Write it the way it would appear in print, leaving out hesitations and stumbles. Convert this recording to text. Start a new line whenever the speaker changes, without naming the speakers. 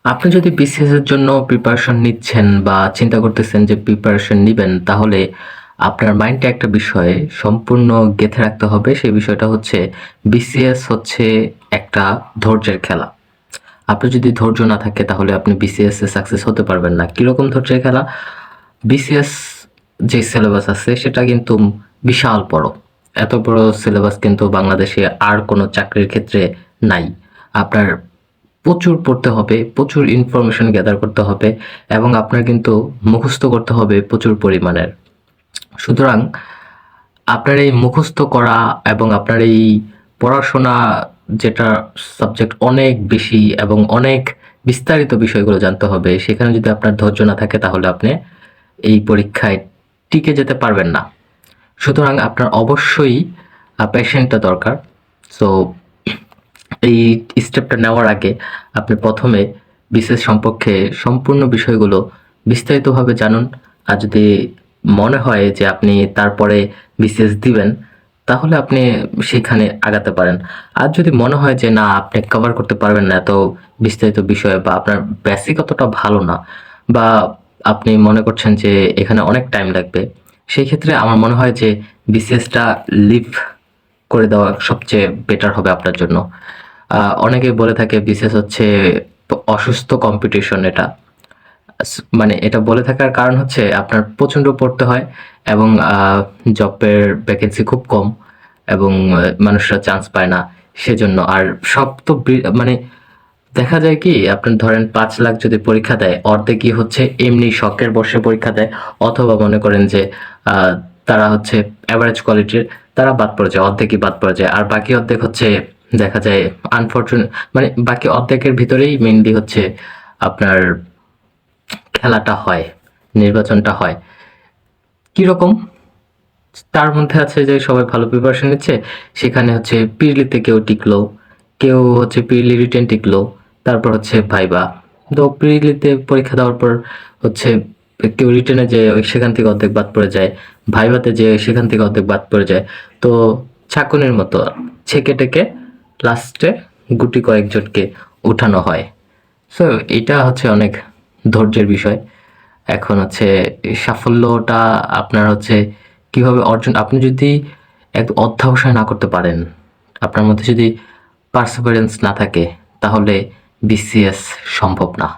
আপনি যদি বিসিএস এর জন্য প্রিপারেশন নিচ্ছেন বা চিন্তা করতেছেন যে প্রিপারেশন নিবেন, তাহলে আপনার মাইন্ডে একটা বিষয় সম্পূর্ণ গেঁথে রাখতে হবে। সেই বিষয়টা হচ্ছে বিসিএস হচ্ছে একটা ধৈর্যের খেলা। আপনার যদি ধৈর্য না থাকে তাহলে আপনি বিসিএস এ সাকসেস হতে পারবেন না। কিরকম ধৈর্যের খেলা? বিসিএস যে সিলেবাস আছে সেটা কিন্তু বিশাল বড়। এত বড় সিলেবাস কিন্তু বাংলাদেশে আর কোনো চাকরির ক্ষেত্রে নাই। আপনার প্রচুর পড়তে হবে, প্রচুর ইনফরমেশন গ্যাদার করতে হবে এবং আপনার কিন্তু মুখস্থ করতে হবে প্রচুর পরিমাণের। সুতরাং আপনার এই মুখস্থ করা এবং আপনার এই পড়াশোনা, যেটা সাবজেক্ট অনেক বেশি এবং অনেক বিস্তারিত বিষয়গুলো জানতে হবে, সেখানে যদি আপনার ধৈর্য না থাকে তাহলে আপনি এই পরীক্ষায় টিকে যেতে পারবেন না। সুতরাং আপনার অবশ্যই প্যাশনটা দরকার। সো এই স্টেপটা নেওয়ার আগে আপনি প্রথমে বিসিএস সম্পর্কে সম্পূর্ণ বিষয়গুলো বিস্তারিতভাবে জানুন। আর যদি মনে হয় যে আপনি তারপরে বিসিএস দিবেন, তাহলে আপনি সেখানে আগাতে পারেন। আর যদি মনে হয় যে না, আপনি কভার করতে পারবেন না এত বিস্তারিত বিষয়, বা আপনার বেসিক অতটা ভালো না, বা আপনি মনে করছেন যে এখানে অনেক টাইম লাগবে, সেই ক্ষেত্রে আমার মনে হয় যে বিসিএসটা লিভ করে দেওয়া সবচেয়ে বেটার হবে আপনার জন্য। অনেকে বলে থাকে বিসিএস হচ্ছে অসুস্থ কম্পিটিশন। এটা মানে এটা বলে থাকার কারণ হচ্ছে আপনার প্রচন্ড পড়তে হয় এবং জবের ভ্যাকেন্সি খুব কম এবং মানুষরা চান্স পায় না সেজন্য। আর সব তো মানে দেখা যায় কি, আপনার ধরেন 5 লাখ যদি পরীক্ষা দেয়, অর্ধেকই হচ্ছে এমনি শখের বসে পরীক্ষা দেয়, অথবা মনে করেন যে তারা হচ্ছে অ্যাভারেজ কোয়ালিটির, তারা বাদ পড়ে যায়, অর্ধেকই বাদ পড়ে যায়। আর বাকি অর্ধেক হচ্ছে দেখা যায় আনফরচুনেট, মানে বাকি অর্ধেকের ভিতরেই মেইনলি হচ্ছে আপনার খেলাটা হয়, নির্বাচনটা হয়। কিরকম? তার মধ্যে আছে যে সবাই ভালো প্রিপারেশন নিচ্ছে, সেখানে হচ্ছে পিএলইতে কেউ টিকলো, কেউ হচ্ছে পিএলই রিটেন টিকলো, তারপর হচ্ছে ভাইবা। তো পিএলইতে পরীক্ষা দেওয়ার পর হচ্ছে কেউ রিটেনে যে সেখান থেকে অর্ধেক বাদ পড়ে যায়, ভাইভাতে যে সেখান থেকে অর্ধেক বাদ পড়ে যায়। তো ছাঁকনির মতো ছেঁকে টেকে লাস্টে গুটি কয়েকজনকে উঠানো হয়। সো এটা হচ্ছে অনেক ধৈর্যের বিষয়। এখন হচ্ছে সাফল্যটা আপনার হচ্ছে কিভাবে অর্জন, আপনি যদি এক অধ্যবসায় না করতে পারেন, আপনার মধ্যে যদি পার্সিভারেন্স না থাকে, তাহলে বিসিএস সম্ভব না।